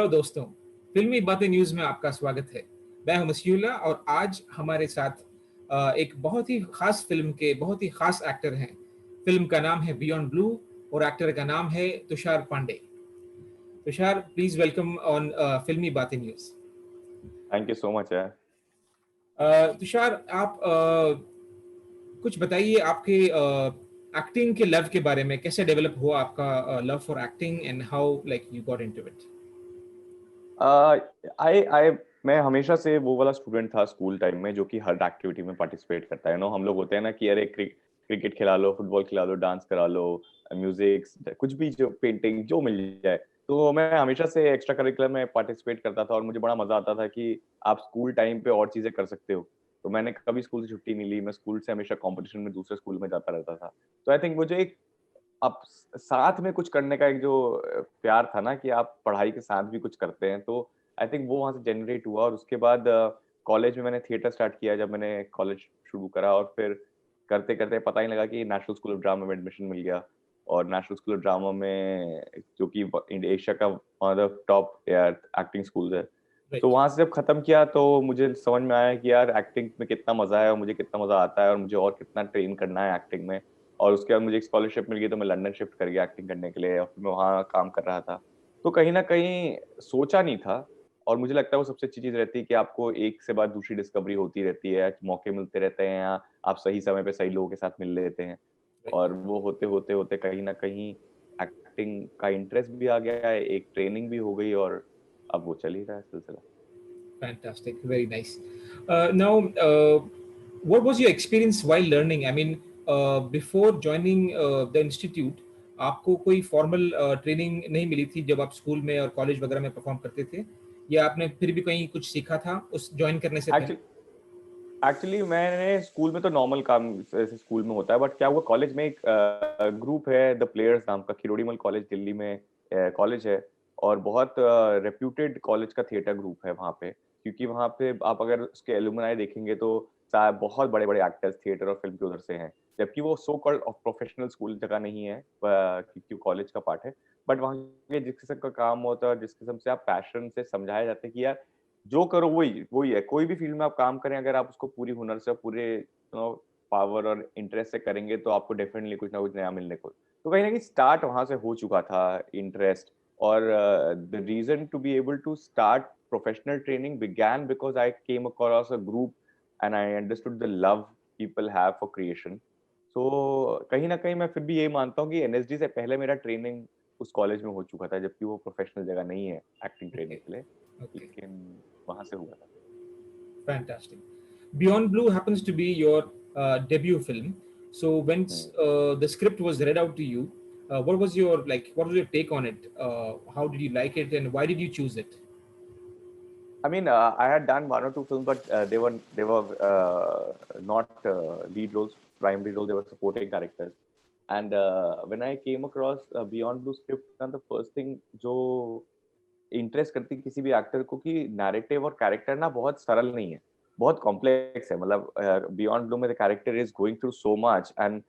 Hello दोस्तों, फिल्मी Baatein news में आपका स्वागत है। मैं हूं मसीहुल्लाह और आज हमारे साथ एक बहुत ही खास फिल्म के बहुत ही खास एक्टर हैं। फिल्म का नाम है बियॉन्ड ब्लू और एक्टर का नाम है Tushar Pandey. Tushar, please welcome on Filmi Baatein news. Thank you so much यार। तुषार, आप कुछ बताइए आपके एक्टिंग के लव के बारे में। कैसे डेवलप हुआ आपका love for acting and how like you got into it? I I मैं हमेशा से वो वाला स्टूडेंट था स्कूल टाइम में जो कि हर एक्टिविटी में पार्टिसिपेट करता है। नो, हम लोग होते हैं ना कि अरे क्रिकेट खिला लो, फुटबॉल खिला लो, डांस करा लो, म्यूजिक, कुछ भी, जो पेंटिंग जो मिल जाए। तो मैं हमेशा से एक्स्ट्रा करिकुलर में पार्टिसिपेट करता था और मुझे बड़ा मजा आता था कि आप स्कूल टाइम पे और चीजें कर सकते हो। तो मैंने कभी स्कूल से छुट्टी नहीं ली, मैं स्कूल से हमेशा कंपटीशन में दूसरे स्कूल में जाता रहता था। तो आई थिंक मुझे एक आप साथ में कुछ करने का एक जो प्यार था ना कि आप पढ़ाई के साथ भी कुछ करते हैं, तो आई थिंक वो वहां से जनरेट हुआ। और उसके बाद कॉलेज में मैंने थिएटर स्टार्ट किया जब मैंने कॉलेज शुरू करा, और फिर करते करते पता ही लगा कि नेशनल स्कूल ऑफ ड्रामा में एडमिशन मिल गया। और नेशनल स्कूल ऑफ ड्रामा में, जो कि एशिया का one of the top acting school है, तो राइट। वहां से जब खत्म किया तो मुझे समझ में आया कि यार एक्टिंग में कितना मजा है और मुझे कितना मजा आता है और मुझे और कितना ट्रेन करना है एक्टिंग में। और उसके बाद मुझे एक स्कॉलरशिप मिल गई तो मैं लंदन शिफ्ट कर गया एक्टिंग करने के लिए, और फिर मैं वहाँ काम कर रहा था। तो कहीं ना कहीं सोचा नहीं था। और मुझे लगता है वो सबसे अच्छी चीज रहती है कि आपको एक से बाद दूसरी डिस्कवरी होती रहती है, मौके मिलते रहते हैं, या आप सही समय पे सही लोगों के साथ मिल लेते हैं। और वो होते होते होते कहीं ना कहीं एक्टिंग का इंटरेस्ट भी आ गया है, एक ट्रेनिंग भी हो गई, और अब वो चल ही रहा है सिलसिला। Fantastic, very nice. Now, what was your experience while learning? I mean, before joining the institute, आपको कोई फॉर्मल ट्रेनिंग नहीं मिली थी जब आप स्कूल में और कॉलेज वगैरह में परफॉर्म करते थे, या आपने फिर भी कहीं कुछ सीखा था उस ज्वाइन करने से पहले? एक्चुअली एक्चुअली मैंने स्कूल में तो नॉर्मल काम जैसे स्कूल में होता है, बट क्या हुआ, कॉलेज में एक ग्रुप है द प्लेयर्स नाम का, खिरोड़ीमल कॉलेज दिल्ली में कॉलेज है। और बहुत रेप्यूटेड कॉलेज का थिएटर ग्रुप है वहाँ पे, क्योंकि वहाँ पे आप अगर उसके एलुमनाई देखेंगे तो बहुत बड़े बड़े एक्टर्स थिएटर और फिल्म के उधर से हैं। जबकि वो सो कॉल्ड प्रोफेशनल स्कूल जगह नहीं है, क्योंकि कॉलेज का पार्ट है। बट वहाँ के जिस किस्म का काम होता है, जिस किस्म से आप पैशन से समझाया जाता है कि यार जो करो वही वही है, कोई भी फील्ड में आप काम करें, अगर आप उसको पूरी हुनर से, पूरे पावर और इंटरेस्ट से करेंगे तो आपको डेफिनेटली कुछ ना कुछ नया मिलने को। तो कहीं ना कहीं स्टार्ट वहां से हो चुका था, इंटरेस्ट। और the reason to be able to start professional training began because I came across a group and I understood the love people have for creation. So कहीं ना कहीं मैं फिर भी यही मानता हूँ कि एनएसडी से पहले मेरा ट्रेनिंग उस कॉलेज में हो चुका था, जबकि वो प्रोफेशनल जगह नहीं है एक्टिंग ट्रेनिंग Okay, के लिए। okay, लेकिन वहां से हुआ था। fantastic. Beyond Blue happens to be your debut film. So when hmm. the script was read out to you, what was your like? What was your take on it? How did you like it, and why did you choose it? I mean, I had done one or two films, but they were not lead roles, primary roles. They were supporting characters. And when I came across Beyond Blue script, ना the first thing जो interest करती किसी भी actor को कि narrative और character ना बहुत सरल नहीं है, बहुत कॉम्प्लेक्स है। मतलब बियॉन्ड ब्लू में the character is going through so much, and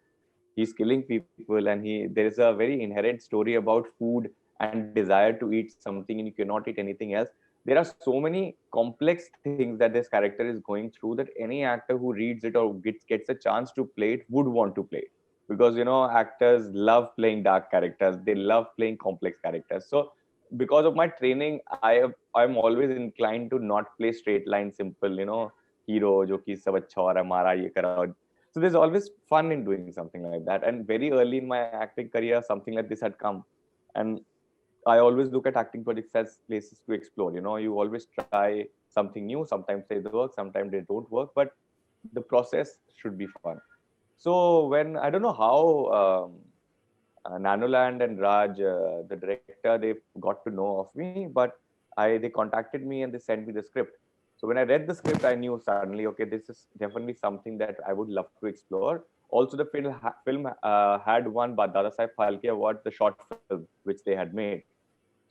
he's killing people, and he there is a very inherent story about food and desire to eat something and you cannot eat anything else. There are so many complex things that this character is going through that any actor who reads it or gets a chance to play it would want to play it, because you know actors love playing dark characters, they love playing complex characters. So because of my training, I'm always inclined to not play straight line simple, hero जो कि सब अच्छा हो रहा है, मारा ये करा। So there's always fun in doing something like that. And very early in my acting career, something like this had come. And I always look at acting projects as places to explore. You always try something new. Sometimes they work, sometimes they don't work, but the process should be fun. So when I don't know how Nanoland and Raj, the director, they got to know of me, but they contacted me and they sent me the script. So when I read the script, I knew suddenly, okay, this is definitely something that I would love to explore. Also, the film had won Dada Saheb Phalke Award, the short film which they had made.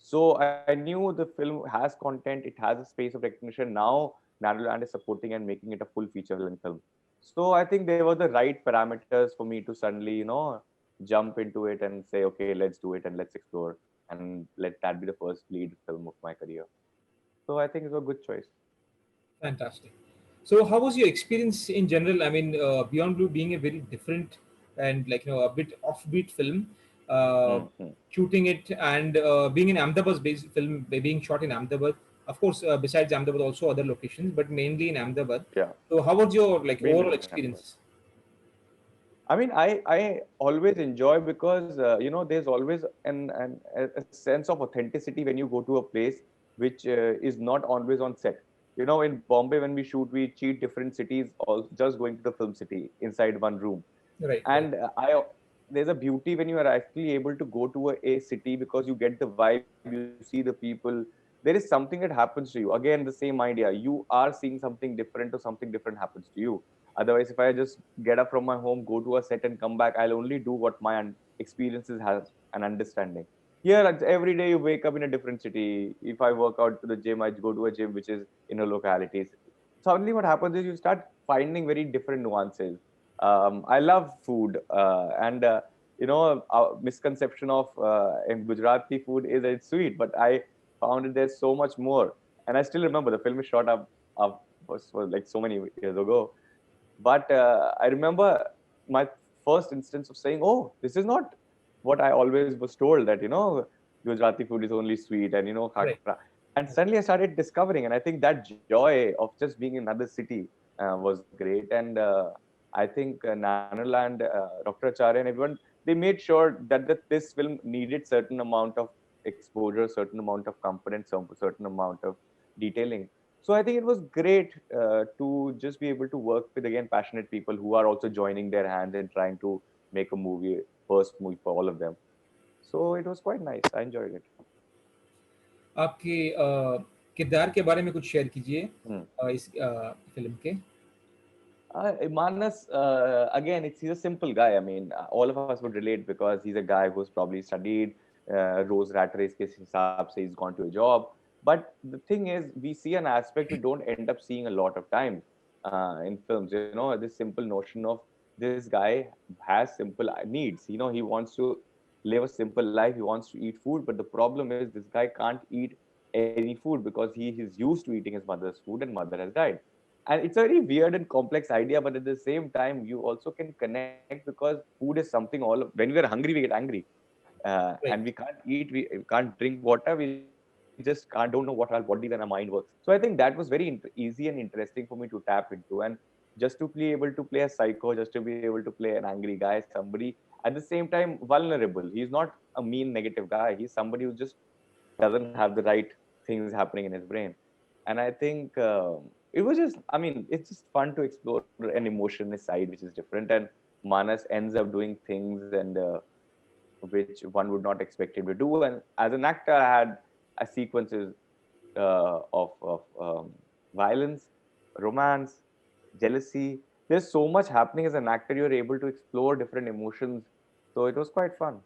So I knew the film has content, it has a space of recognition. Now Nanoland is supporting and making it a full feature length film. So I think they were the right parameters for me to suddenly, jump into it and say, okay, let's do it and let's explore. and let that be the first lead film of my career. So I think it's a good choice. Fantastic. So, how was your experience in general? I mean, Beyond Blue being a very different and a bit offbeat film, uh, Mm-hmm. shooting it and being an Ahmedabad-based film, being shot in Ahmedabad. Of course, besides Ahmedabad, also other locations, but mainly in Ahmedabad. Yeah, So, how was your mainly overall in Ahmedabad. experience? I mean, I always enjoy because there's always a sense of authenticity when you go to a place which is not always on set. In Bombay when we shoot, we cheat different cities, all just going to the film city inside one room. Right, right, And there's a beauty when you are actually able to go to a city because you get the vibe, you see the people. There is something that happens to you. Again, the same idea. You are seeing something different, or something different happens to you. Otherwise, if I just get up from my home, go to a set, and come back, I'll only do what my experiences has an understanding. Here, every day you wake up in a different city. If I work out to the gym, I go to a gym which is in a locality. Suddenly, what happens is you start finding very different nuances. I love food, and misconception of in Gujarati food is that it's sweet, but I found that there's so much more. And I still remember the film is shot up was like so many years ago, but I remember my first instance of saying, "Oh, this is not what I always was told that Gujarati food is only sweet and right. khakra." And suddenly I started discovering, and I think that joy of just being in another city was great. And I think Nanal and Dr. Acharya and everyone, they made sure that this film needed certain amount of exposure, certain amount of components, certain amount of detailing. So I think it was great to just be able to work with again passionate people who are also joining their hands and trying to make a movie, first movie for all of them. So it was quite nice. I enjoyed it. आपके किरदार के बारे में कुछ share कीजिए Hmm. इस film के. Manas, again, he's a simple guy. I mean, all of us would relate because he's a guy who's probably studied, rose rat race ke hisab se he's gone to a job. But the thing is, we see an aspect we don't end up seeing a lot of times in films. This simple notion of this guy has simple needs. He wants to live a simple life. He wants to eat food. But the problem is, this guy can't eat any food because he is used to eating his mother's food and mother has died. And it's a very weird and complex idea, but at the same time you also can connect because food is something when we are hungry we get angry, and Right. we can't eat, we can't drink water, we just can't don't know what our bodies and our mind works. So I think that was very easy and interesting for me to tap into, and just to be able to play a psycho, just to be able to play an angry guy, somebody at the same time vulnerable. He's not a mean negative guy, he's somebody who just doesn't have the right things happening in his brain. And I think it was just, I mean, it's just fun to explore an emotionless side which is different. And Manas ends up doing things and which one would not expect him to do. And as an actor, I had sequences of violence, romance, jealousy. There's so much happening as an actor. You're able to explore different emotions. So it was quite fun.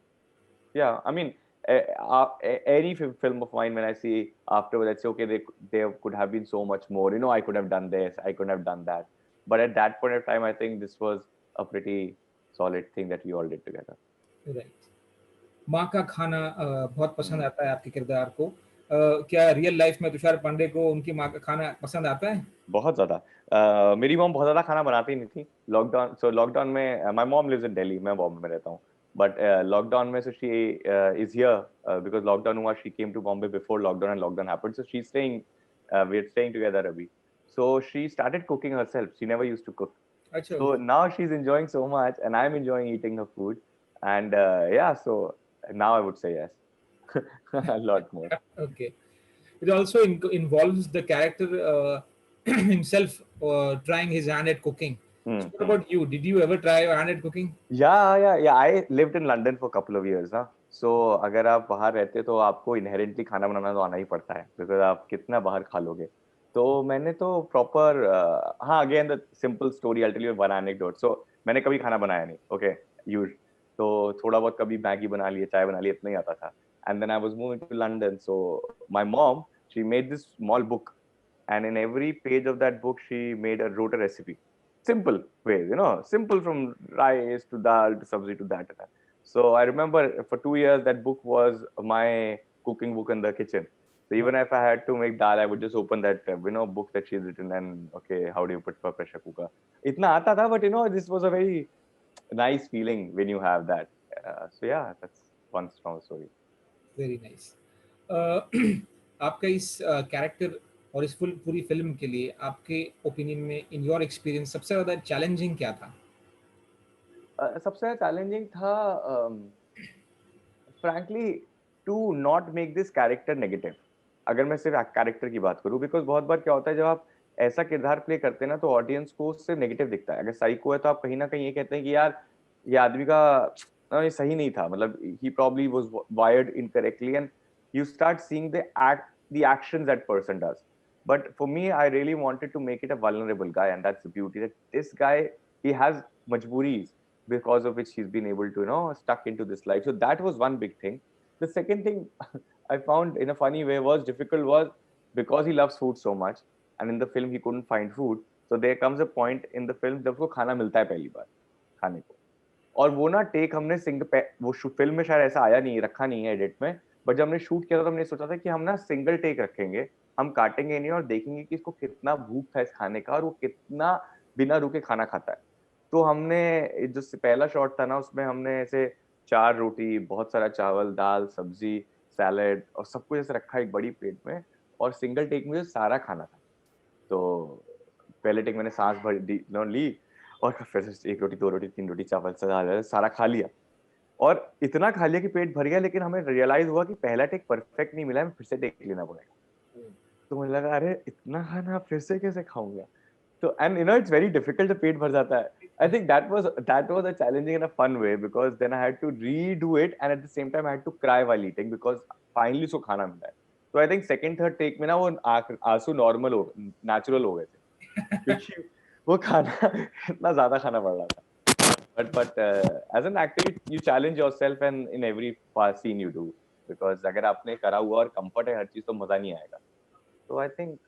Yeah, I mean, any film of mine, when I see afterwards, I say, okay, there could have been so much more. I could have done this, I could have done that. But at that point of time, I think this was a pretty solid thing that we all did together. Right. माँ का खाना बहुत पसंद Hmm. आता है आपके किरदार को. क्या रियल लाइफ में तुषार पांडे को उनकी माँ का खाना पसंद आता है? बहुत ज्यादा. मेरी मॉम बहुत ज्यादा खाना बनाती नहीं थी. लॉकडाउन में my mom lives in Delhi, मैं बॉम्बे में रहता हूँ. बट लॉकडाउन में so she is here because lockdown हुआ, she came to Bombay before lockdown and lockdown happened, so she's staying, we're staying together abhi. So she started cooking herself. She never used to cook. अच्छा, So okay. now she's enjoying so much and I'm enjoying eating her food. And yeah, so now I would say yes. A lot more. Okay. It also involves the character himself trying his hand at cooking. So what Hmm. about you? Did you ever try your hand at cooking? या I lived in London for couple of years ना. सो अगर आप बाहर रहते तो आपको inherently खाना बनाना तो आना ही पड़ता है, बिकॉज आप कितना बाहर खा लोगे. तो मैंने तो प्रॉपर, हाँ, again the simple story, I tell you one anecdote. So मैंने कभी खाना बनाया नहीं, ओके, यूज. तो थोड़ा बहुत कभी मैगी बना लिए, चाय बना लिए, इतना ही आता था. And then I was moving to London, so my mom, she made this small book, and in every page of that book she wrote a recipe, simple ways, simple from rice to dal to sabzi to that and that. So I remember for 2 years that book was my cooking book in the kitchen. So even if I had to make dal, I would just open that book that she's written and okay, how do you put for pressure cooker? Itna aata tha, but this was a very nice feeling when you have that. So yeah, that's one strong story. Very nice. आपका इस character और इस full पूरी film के लिए आपके opinion में, in your experience, सबसे ज़्यादा चैलेंजिंग क्या था? सबसे चैलेंजिंग था frankly to not make this character negative. अगर मैं सिर्फ कैरेक्टर की बात करूं, बिकॉज बहुत बार क्या होता है जब आप ऐसा किरदार प्ले करते हैं ना तो ऑडियंस को उससे नेगेटिव दिखता है. अगर साइको है तो आप कहीं ना कहीं ये कहते हैं कि यार ये आदमी का ये सही नहीं था, मतलब he probably was wired incorrectly and you start seeing the actions that person does. But for me, I really wanted to make it a vulnerable guy, and that's the beauty. That this guy, he has majburis because of which he's been able to, stuck into this life. So that was one big thing. The second thing I found in a funny way was difficult was because he loves food so much, and in the film he couldn't find food. So there comes a point in the film जब उसको खाना मिलता है पहली बार खाने को. और वो ना टेक हमने वो फिल्म में शायद ऐसा आया नहीं, रखा नहीं है एडिट में, बट जब हमने शूट किया था तो हमने सोचा था कि हम ना सिंगल टेक रखेंगे, हम काटेंगे नहीं और देखेंगे कि इसको कितना भूख था इस खाने का और वो कितना बिना रुके खाना खाता है. तो हमने जो पहला शॉट था ना उसमें हमने ऐसे 4 रोटी, बहुत सारा चावल, दाल, सब्जी, सैलेड और सब कुछ ऐसे रखा एक बड़ी प्लेट में और सिंगल टेक में सारा खाना था. तो पहले टेक मैंने सांस भर ली और फिर से 1 रोटी, 2 रोटी, 3 रोटी, चावल सारा खा लिया और इतना खा लिया कि पेट भर गया. लेकिन हमें रियलाइज हुआ कि पहला टेक परफेक्ट नहीं मिला है, फिर से टेक लेना पड़ेगा. तो मुझे लगा अरे इतना खाना फिर से कैसे खाऊंगा. तो एंड इट्स वेरी डिफिकल्ट, पेट भर जाता है. I think that was a challenging in a fun way because then I had to redo it and at the same time I had to cry while eating because finally उसको खाना मिला है. So I think second third take में ना वो आंसू normal हो, natural हो गए थे क्योंकि वो खाना इतना ज्यादा खाना पड़ रहा था. But as an actor you challenge yourself and in every scene you do because अगर आपने करा हुआ और कंफर्ट है हर चीज तो मजा नहीं आएगा. So I think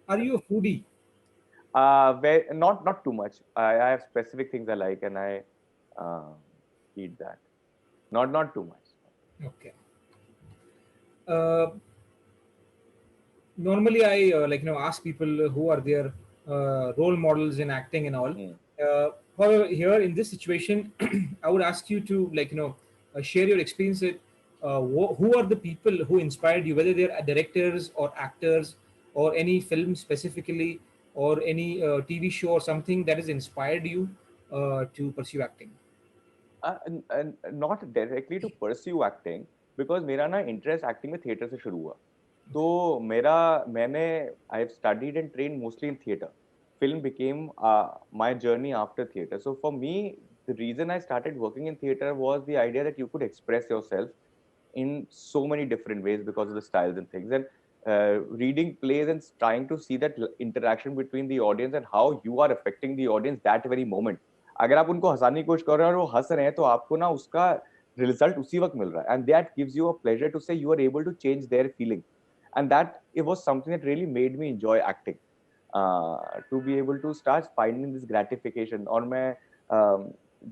Are you a foodie? not too much. I have specific things I like and I uh, eat that. Not too much. Okay. Uh, Normally I ask people who are their role models in acting and all. Mm. However, here in this situation, I would ask you to share your experience with who are the people who inspired you, whether they're directors or actors or any film specifically or any TV show or something that has inspired you to pursue acting. And not directly to pursue acting because मेरा ना interest acting में theater से शुरू हुआ. तो मैंने I have studied and trained mostly in theater. Film became my journey after theater. So for me, the reason I started working in theater was the idea that you could express yourself in so many different ways because of the styles and things. And reading plays and trying to see that interaction between the audience and how you are affecting the audience that very moment. अगर आप उनको हंसाने की कोशिश कर रहे हैं और वो हंस रहे हैं तो आपको ना उसका रिजल्ट उसी वक्त मिल रहा है. And that gives you a pleasure to say you are able to change their feeling. And that it was something that really made me enjoy acting, to be able to start finding this gratification. और मैं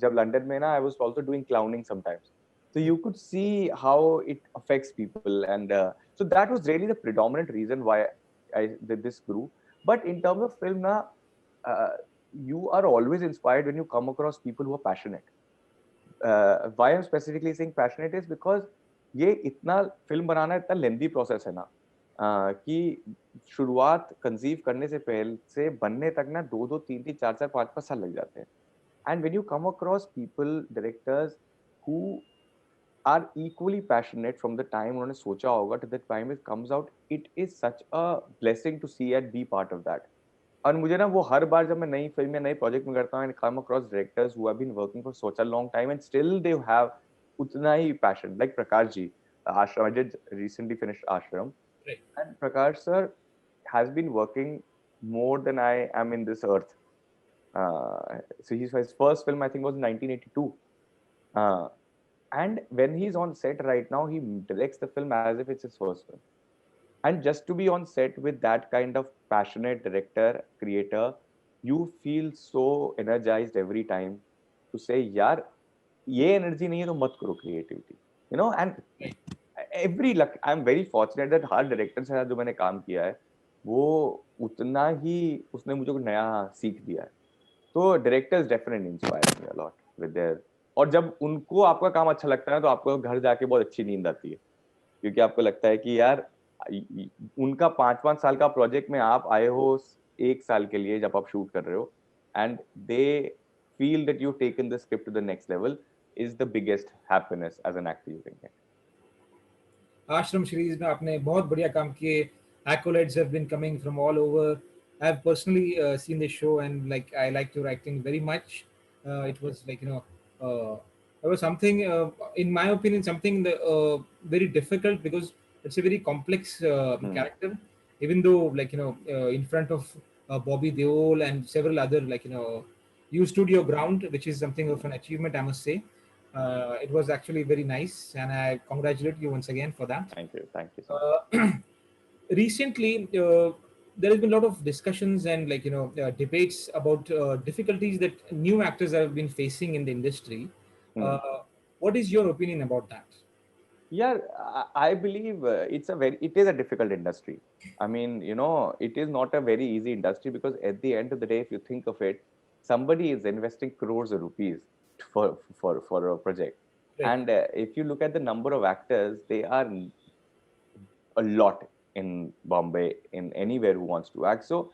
जब London में ना I was also doing clowning sometimes, so you could see how it affects people and so that was really the predominant reason why I did this grew. But in terms of film na, uh, you are always inspired when you come across people who are passionate. Why I'm specifically saying passionate is because ये इतना film बनाना इतना lengthy process है ना कि शुरुआत conceive करने से पहले से बनने तक ना 2-2, 3-3, 4-4, 5-5 साल लग जाते हैं. And when you come across people directors who are equally passionate from the time उन्होंने सोचा होगा to the time it comes out, it is such a blessing to see and be part of that. और मुझे ना वो हर बार जब मैं नई फिल्म या नई प्रोजेक्ट में करता हूँ and come across directors who have been working for such a long time and still they have उतना ही passion, like Prakash ji, Ashram. I did recently finish Ashram. Right. And Prakash sir has been working more than I am in this earth. So his first film I think was in 1982. Uh, and when he's on set right now, he directs the film as if it's his first film. And just to be on set with that kind of passionate director, creator, you feel so energized every time to say, yaar, ये energy नहीं है तो मत करो creativity, you know. And every luck, I am very fortunate that her director से जो मैंने काम किया है वो उतना ही उसने मुझे कुछ नया सीख दिया है. तो directors definitely inspire me a lot with their. और जब उनको आपका काम अच्छा लगता है तो आपको घर जाके बहुत अच्छी नींद आती है, क्योंकि आपको लगता है कि यार उनका 5-5 साल का प्रोजेक्ट में आप आए हो 1 साल के लिए जब आप शूट कर रहे हो, and they feel that you taken the script to the next level, is the biggest happiness as an actor you can get. Aashram series में आपने बहुत बढ़िया काम किए. Accolades have been coming from all over. I've personally seen the show and like I liked your acting very much. It was like it was something in my opinion something very difficult because it's a very complex character. Even though in front of Bobby Deol and several other you stood your ground, which is something of an achievement, I must say. It was actually very nice, and I congratulate you once again for that. Thank you so much. Uh, recently, there has been a lot of discussions and debates about difficulties that new actors have been facing in the industry. Hmm. Uh, what is your opinion about that? Yeah, I believe it is a difficult industry. I mean, you know, it is not a very easy industry because at the end of the day, if you think of it, somebody is investing crores of rupees for a project, Right. and if you look at the number of actors, they are a lot in Bombay, in anywhere who wants to act. So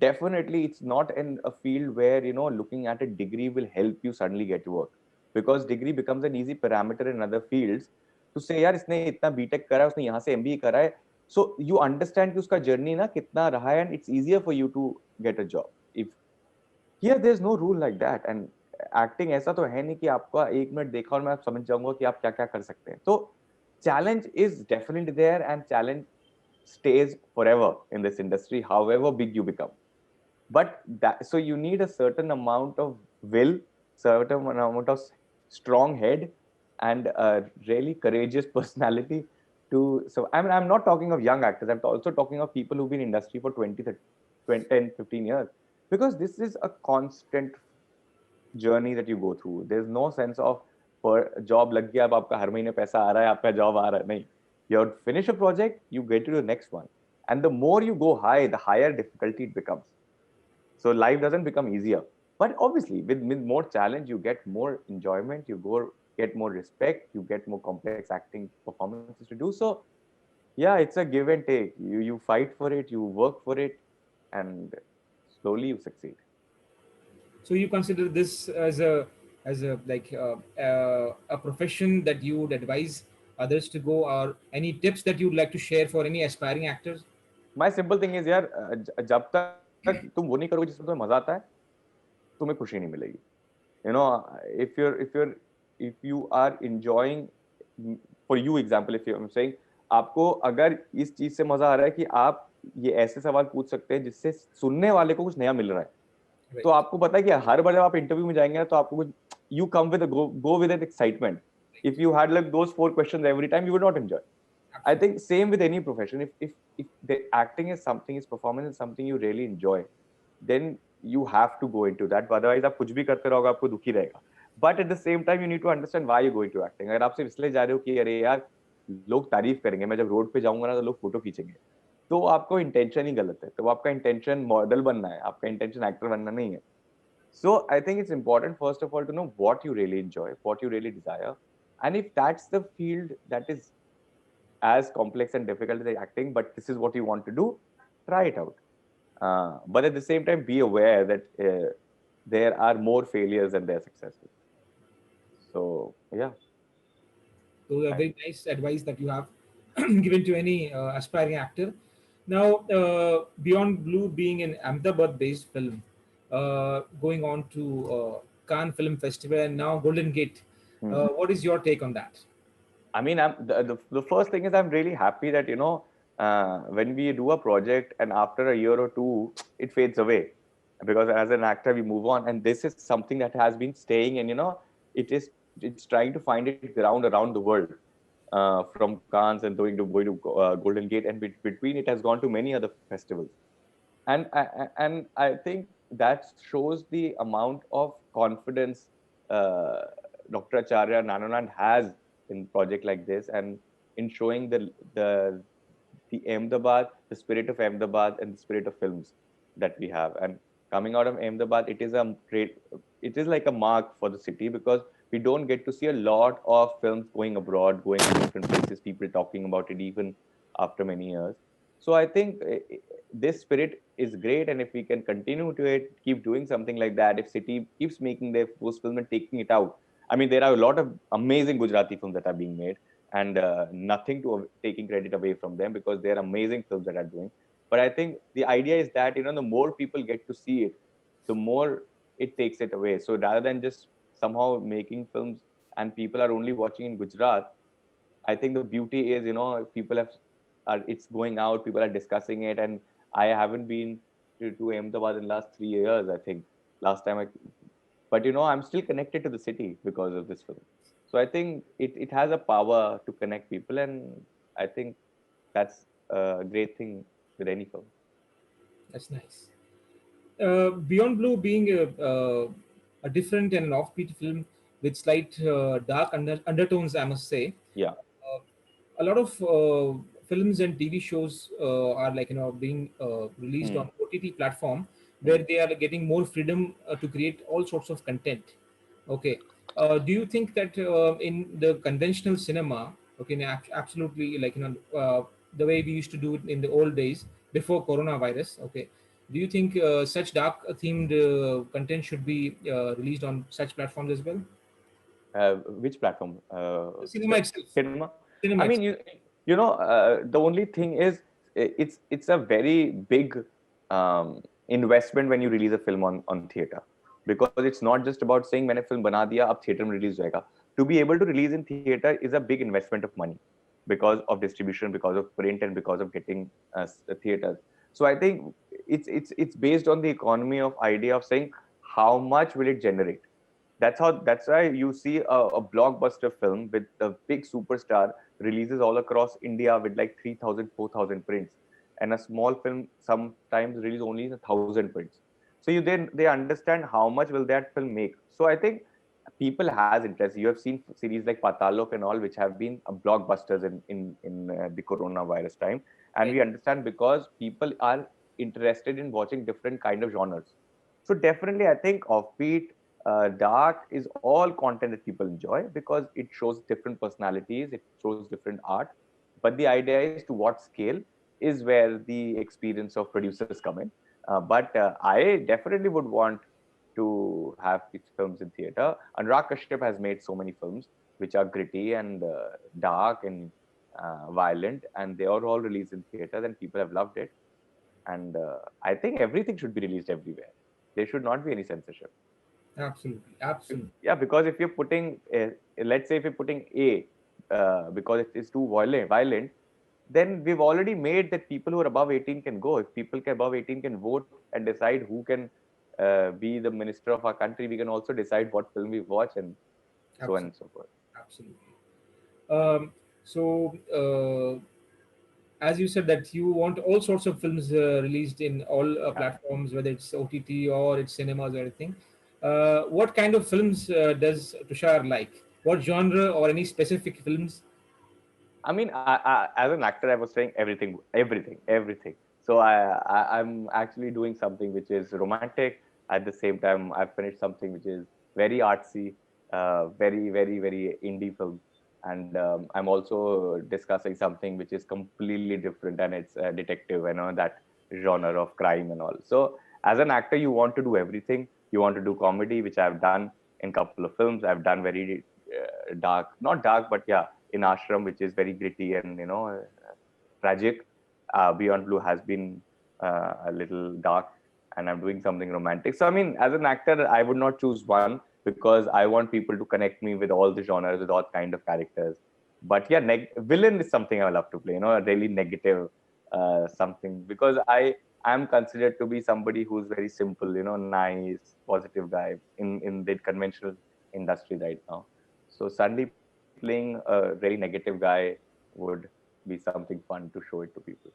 definitely, it's not in a field where looking at a degree will help you suddenly get work, because degree becomes an easy parameter in other fields to say यार इसने इतना BTech करा है, उसने यहाँ से MBA करा है, so you understand कि उसका जर्नी ना कितना रहा है, and it's easier for you to get a job. If here there's no rule like that, and acting ऐसा तो है नहीं कि आपका 1 मिनट देखा और मैं आप समझ जाऊंगा कि आप क्या क्या कर सकते हैं. तो challenge is definitely there, and challenge stays forever in this industry, however big you become. But that, so you need a certain amount of will, certain amount of strong head, and a really courageous personality to. So I mean, I'm not talking of young actors. I'm also talking of people who've been in industry for 20, 30, 20 10, 15 years, because this is a constant journey that you go through. There's no sense of पर job लग गया अब आपका हर महीने पैसा आ रहा है, आपका जॉब आ रहा है, नहीं. You finish a project, you get to the next one, and the more you go high, the higher difficulty it becomes. So life doesn't become easier, but obviously with more challenge, you get more enjoyment, get more respect, you get more complex acting performances to do. So yeah, it's a give and take. You fight for it, you work for it, and slowly you succeed. So you consider this as a profession that you would advise others to go, or any tips that you'd like to share for any aspiring actors? My simple thing is यार, जब तक तुम वो नहीं करोगे जिसमें तुम्हें मजा आता है, तुम्हें खुशी नहीं मिलेगी. You know, if you are enjoying, for you example, if I'm saying, आपको अगर इस चीज से मजा आ रहा है कि आप ये ऐसे सवाल पूछ सकते हैं जिससे सुनने वाले को कुछ नया मिल रहा है, तो Right. आपको पता है कि हर बार जब आप इंटरव्यू में जाएंगे ना, तो आपको कुछ, you come with go with an excitement. If you had like those 4 questions every time, you would not enjoy. I Absolutely. think same with any profession. If the acting is something, is performance is something you really enjoy, then you have to go into that. But otherwise, आप कुछ भी करते रहोगे, आपको दुखी रहेगा. But at the same time, you need to understand why you're going to acting. अगर आप सिर्फ इसलिए जा रहे हो कि अरे यार लोग तारीफ करेंगे, मैं जब रोड पे जाऊंगा ना तो लोग फोटो खींचेंगे, तो आपको इंटेंशन ही गलत है. तो आपका इंटेंशन मॉडल बनना है, आपका इंटेंशन एक्टर बनना नहीं है. So I think it's important first of all to know what you really enjoy, what you really desire, and if that's the field that is as complex and difficult as acting, but this is what you want to do, try it out. But at the same time, be aware that there are more failures than there are successes. So yeah, Those are I, very nice advice that you have given to any aspiring actor. Now, Beyond Blue being an Ahmedabad-based film, going on to Cannes Film Festival and now Golden Gate, Mhm. what is your take on that? I mean, the first thing is I'm really happy that when we do a project and after a year or two it fades away, because as an actor we move on, and this is something that has been staying, and it's trying to find its ground around the world, from Cannes and going to Golden Gate, and between it has gone to many other festivals. And I think that shows the amount of confidence uh, Dr. Acharya Nanoland has in project like this, and in showing the Ahmedabad, the spirit of Ahmedabad, and the spirit of films that we have. And coming out of Ahmedabad, it is a great, it is like a mark for the city, because we don't get to see a lot of films going abroad, going to different places, people talking about it even after many years. So I think this spirit is great, and if we can continue to it, keep doing something like that, if city keeps making their those films and taking it out. I mean, there are a lot of amazing Gujarati films that are being made, and nothing to taking credit away from them, because they're amazing films that are doing. But I think the idea is that, you know, the more people get to see it, the more it takes it away. So rather than just somehow making films and people are only watching in Gujarat, I think the beauty is, you know, people have are it's going out, people are discussing it, and I haven't been to Ahmedabad in the last 3 years. I think last time but you know, I'm still connected to the city because of this film. So I think it has a power to connect people, and I think that's a great thing with any film. That's nice. Beyond Blue being a different and an offbeat film with slight dark undertones, I must say. Yeah. Uh, a lot of films and TV shows are like being released Hmm. on OTT platform where Hmm. they are getting more freedom to create all sorts of content. Okay, do you think that in the conventional cinema, okay, absolutely like the way we used to do it in the old days before coronavirus, okay, do you think such dark themed content should be released on such platforms as well? Which platform? The cinema itself. Cinema. I Cinema mean, itself. you know, the only thing is, it's a very big investment when you release a film on theater, because it's not just about saying मैंने film बना दिया अब theater में release होएगा. To be able to release in theater is a big investment of money, because of distribution, because of print, and because of getting theaters. So I think it's based on the economy of idea of saying how much will it generate. That's why you see a blockbuster film with a big superstar releases all across India with like 3,000, 4,000 prints, and a small film sometimes release only 1,000 prints. So you then they understand how much will that film make. So I think people has interest. You have seen series like Patalok and all, which have been blockbusters in the coronavirus time, and Right. we understand because people are interested in watching different kind of genres. So definitely, I think offbeat, dark is all content that people enjoy, because it shows different personalities, it shows different art. But the idea is to what scale is where the experience of producers come in. But I definitely would want to have these films in theater. Anurag Kashyap has made so many films which are gritty and dark and violent, and they are all released in theaters, and people have loved it. And I think everything should be released everywhere. There should not be any censorship. Absolutely, absolutely. Yeah, because if you're putting, let's say, if you're putting A, because it is too violent, then we've already made that people who are above 18 can go. If people above 18 can vote and decide who can be the minister of our country, we can also decide what film we watch, and so on and Absolutely, so forth. absolutely. So, as you said that you want all sorts of films released in all Yeah. platforms, whether it's OTT or it's cinemas or anything. What kind of films does Tushar like? What genre or any specific films? I mean, as an actor, I was saying everything, everything, everything. So I'm actually doing something which is romantic. At the same time, I've finished something which is very artsy, very, very, very indie film. And I'm also discussing something which is completely different, and it's detective, you know, that genre of crime and all. So as an actor, you want to do everything. You want to do comedy, which I've done in a couple of films. I've done very dark, not dark, but yeah, in Ashram, which is very gritty and, you know, tragic. Beyond Blue has been a little dark, and I'm doing something romantic. So I mean, as an actor, I would not choose one, because I want people to connect me with all the genres, with all kind of characters. But yeah, villain is something I love to play. You know, a really negative something, because I am considered to be somebody who's very simple. You know, nice, positive guy in the conventional industry right now. So suddenly playing a really negative guy would be something fun to show it to people.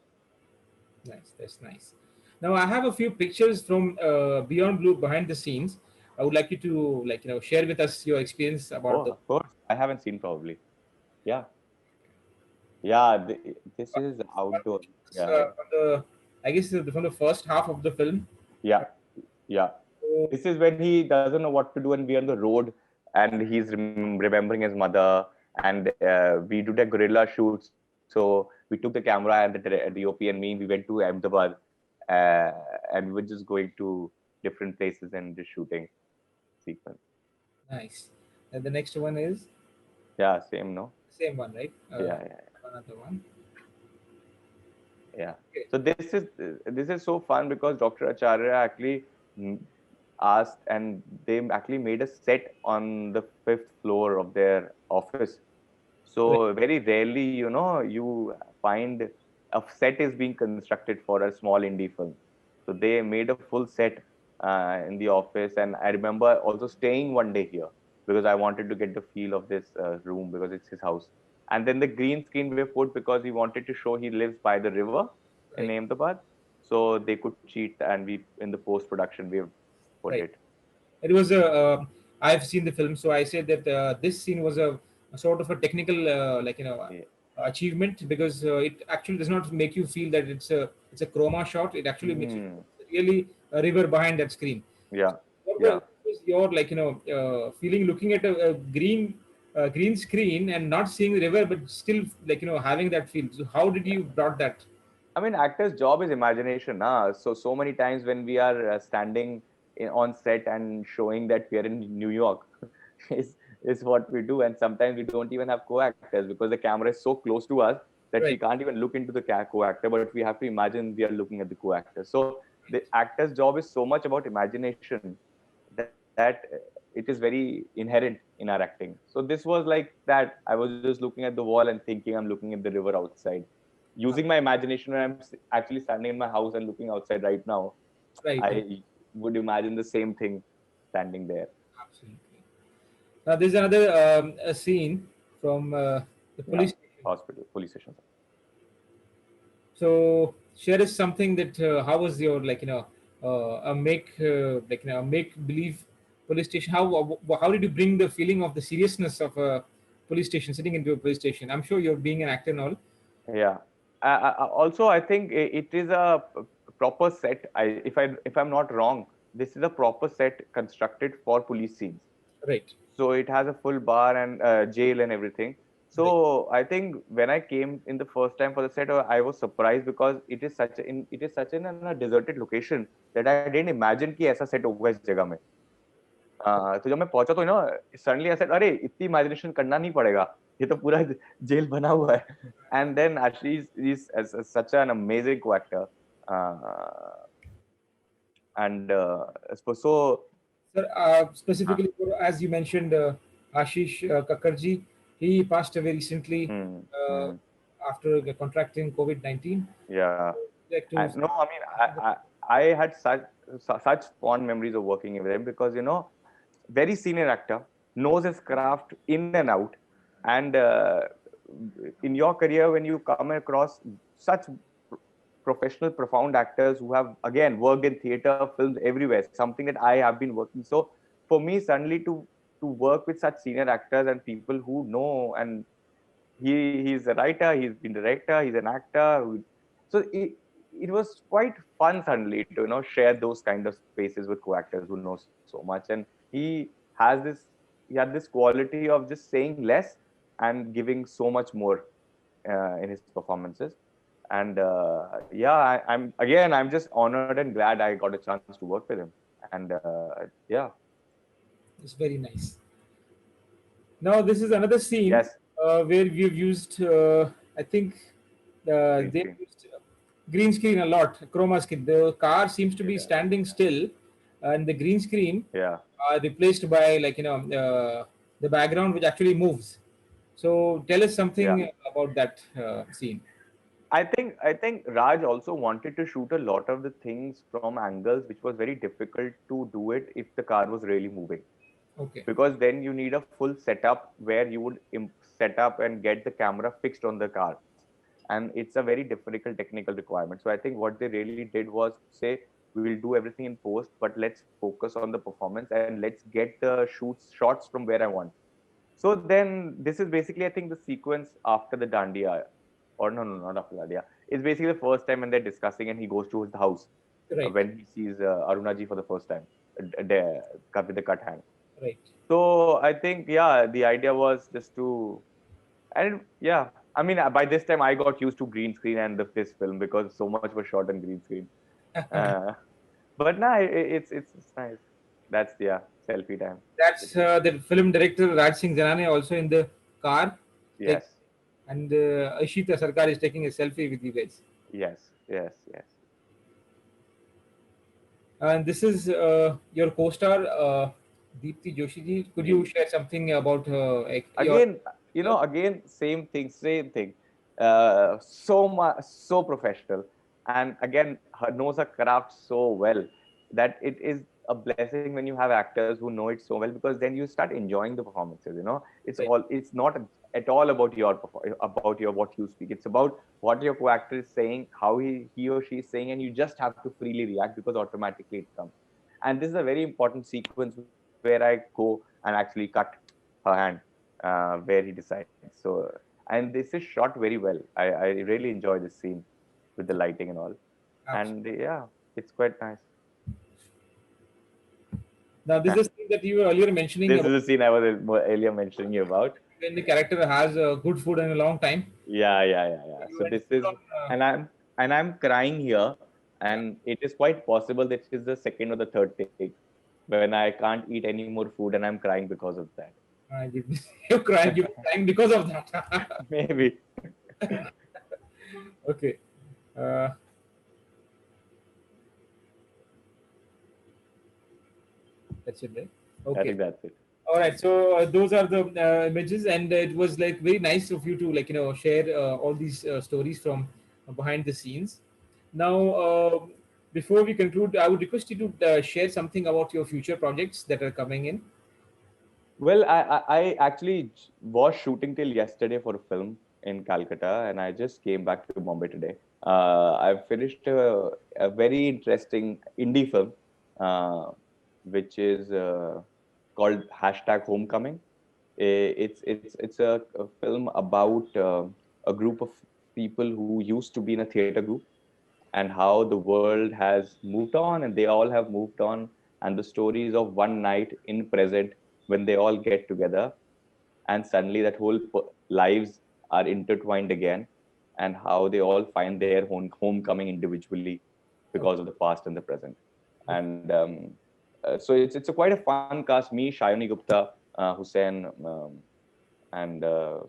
Nice, that's nice. Now I have a few pictures from Beyond Blue behind the scenes. I would like you to share with us your experience Oh, about the. of course. I haven't seen probably. Yeah. Yeah. This is outdoor. Yeah. From the, I guess from the first half of the film. Yeah. Yeah. So, This is when he doesn't know what to do and we're on the road and he's remembering his mother. And we do the guerrilla shoot. So we took the camera and the OP and me, we went to Ahmedabad and we were just going to different places and just shooting sequence. nice. And the next one is Yeah. Same, no? same one, right? Yeah. Yeah. Another one. Yeah. Okay. So this is so fun because Dr. Acharya actually mm, asked and they actually made a set on the fifth floor of their office. Right. So very rarely, you find a set is being constructed for a small indie film. So they made a full set in the office, and I remember also staying one day here because I wanted to get the feel of this room because it's his house. And then the green screen we put because we wanted to show he lives by the river in Right. Ahmedabad, so they could cheat, and we in the post production we have put Right. it. It was a. I've seen the film, so I said that this scene was a sort of a technical, Yeah. achievement, because it actually does not make you feel that it's a chroma shot. It actually makes you Hmm. really a river behind that screen. Yeah. What Yeah. was your feeling looking at a green screen and not seeing the river, but still having that feel? So how did you brought that? I mean, actor's job is imagination. So many times when we are standing on set and showing that we are in New York, is what we do. And sometimes we don't even have co-actors because the camera is so close to us that we Right. can't even look into the co-actor, but we have to imagine we are looking at the co-actor. So the actor's job is so much about imagination that it is very inherent in our acting. So this was like that. I was just looking at the wall and thinking I'm looking at the river outside, using my imagination when I'm actually standing in my house and looking outside right now. Right. Right. I would imagine the same thing standing there. Absolutely. Now, there's another a scene from the Yeah, police station. hospital, police station. So, share is something that how was your a make a make believe police station? How did you bring the feeling of the seriousness of a police station, sitting into a police station? I'm sure you're being an actor and all. Yeah. Also, I think it is a proper set. If I'm not wrong, this is a proper set constructed for police scenes. Right. So it has a full bar and jail and everything. Right. So I think when I came in the first time for the set, I was surprised because it is such in a deserted location that I didn't imagine कि ऐसा set होगा इस जगह में. तो जब मैं पहुंचा तो suddenly I said अरे इतनी imagination करना नहीं पड़ेगा, ये तो पूरा जेल बना हुआ है. And then Ashley is such an amazing co-actor. Uh, and so Sir, specifically, as you mentioned, Ashish Kakarji, he passed away recently hmm, uh, hmm, after contracting COVID-19. yeah. Like to No, I mean, I had such fond memories of working with him because very senior actor, knows his craft in and out, and in your career when you come across such professional, profound actors who have again worked in theater, films everywhere, something that I have been working. So for me, suddenly to work with such senior actors and people who know and he's a writer, he's been director, he's an actor. So it was quite fun suddenly to share those kind of spaces with co-actors who know so much. And he has this he had this quality of just saying less and giving so much more in his performances. And yeah, I'm just honored and glad I got a chance to work with him. And yeah, It's very nice. Now, this is another scene yes, where we've used, I think, green they've screen. used green screen a lot, chroma screen. The car seems to be Yeah, standing still, and the green screen yeah. replaced by the background, which actually moves. So, tell us Yeah. something about that scene. I think Raj also wanted to shoot a lot of the things from angles, which was very difficult to do it if the car was really moving. Okay. Because then you need a full setup where you would set up and get the camera fixed on the car, and it's a very difficult technical requirement. So I think what they really did was say we'll do everything in post, but let's focus on the performance and let's get the shots from where I want. So then this is basically, I think, the sequence after the Dandiya, or no, not after Dandiya. It's basically the first time when they're discussing and he goes to his house Right. when he sees Arunaji for the first time, with the cut hand. Right. So I think, yeah, the idea was just to, and yeah, I mean, by this time I got used to green screen and this film because so much was shot on green screen. Uh, but nah, it's nice. That's yeah, selfie time. That's the film director Raj Singh Zanane also in the car, take, Yes, and Ashita Sarkar is taking a selfie with you guys. yes. And this is your co-star Deepthi Joshi ji. Could you share something about your? Again, again, same thing. So much, so professional, and again, her knows her craft so well that it is a blessing when you have actors who know it so well, because then you start enjoying the performances. Right. It's not at all about about your what you speak. It's about what your co-actor is saying, how he or she is saying, and you just have to freely react because automatically it comes. And this is a very important sequence where I go and actually cut her hand where he decides. So, and this is shot very well. I really enjoy this scene with the lighting and all. Absolutely. And yeah, it's quite nice. Now, this is the thing that you were earlier mentioning This is about the scene I was earlier mentioning you about. when the character has good food in a long time. Yeah. You So went this is, full on, and I'm crying here, and it is quite possible that it is the second or the third take when I can't eat any more food and I'm crying because of that. you're crying because of that. Maybe. Okay. Uh, that's it, right? I Okay. think that's it. All right. So those are the images, and it was like very nice of you to share all these stories from behind the scenes. Now, before we conclude, I would request you to share something about your future projects that are coming in. Well, I actually was shooting till yesterday for a film in Calcutta, and I just came back to Bombay today. I finished a very interesting indie film, uh, which is called #Homecoming. It's a film about a group of people who used to be in a theater group, and how the world has moved on, and they all have moved on, and the stories of one night in present when they all get together, and suddenly that whole lives are intertwined again, and how they all find their homecoming individually because of the past and the present. And so it's a quite a fun cast. Me, Shayoni Gupta, Hussein, and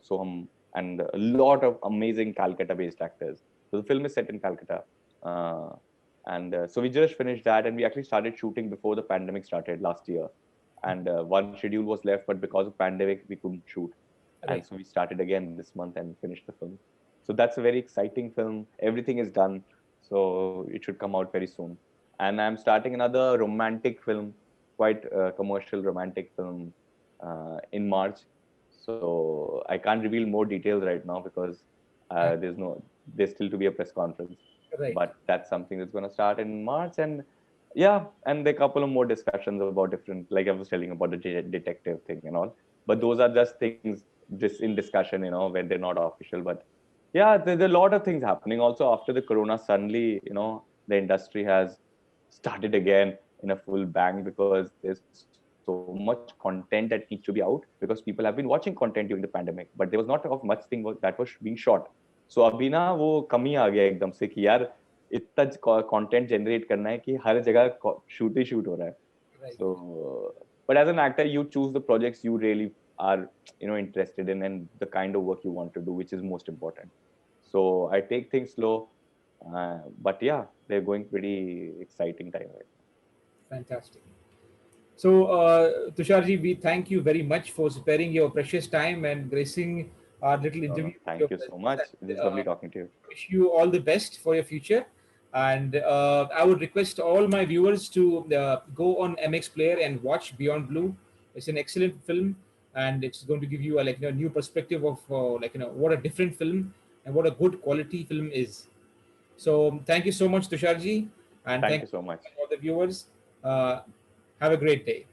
Soham, and a lot of amazing Calcutta-based actors. So the film is set in Calcutta, uh, and so we just finished that, and we actually started shooting before the pandemic started last year. And one schedule was left, but because of pandemic, we couldn't shoot, and Right. so we started again this month and finished the film. So that's a very exciting film. Everything is done, so it should come out very soon. And I'm starting another romantic film, quite commercial romantic film, in March. So I can't reveal more details right now because there's still to be a press conference. Right. But that's something that's going to start in March, and yeah, and there are a couple of more discussions about different, like I was telling about the detective thing and all. But those are just things just in discussion, when they're not official. But yeah, there's a lot of things happening. Also, after the corona, suddenly, the industry has started again in a full bang because there's so much content that needs to be out because people have been watching content during the pandemic, but there was not of much thing that was being shot. So अभी ना वो कमी आ गया एकदम से कि यार इतना कंटेंट जनरेट करना है कि हर जगह शूट ही शूट हो रहा है. Right. So but as an actor you choose the projects you really are interested in and the kind of work you want to do, which is most important. So I take things slow, but yeah, they're going pretty exciting time right now. Fantastic. So, Tusharji, we thank you very much for sparing your precious time and gracing our little No, interview with your thank you so presence. much. It And is lovely talking to you. wish you all the best for your future. And I would request all my viewers to go on MX Player and watch Beyond Blue. It's an excellent film, and it's going to give you a new perspective of what a different film and what a good quality film is. So, thank you so much, Tusharji. And Thank thank you you so much. for the viewers. Uh, have a great day.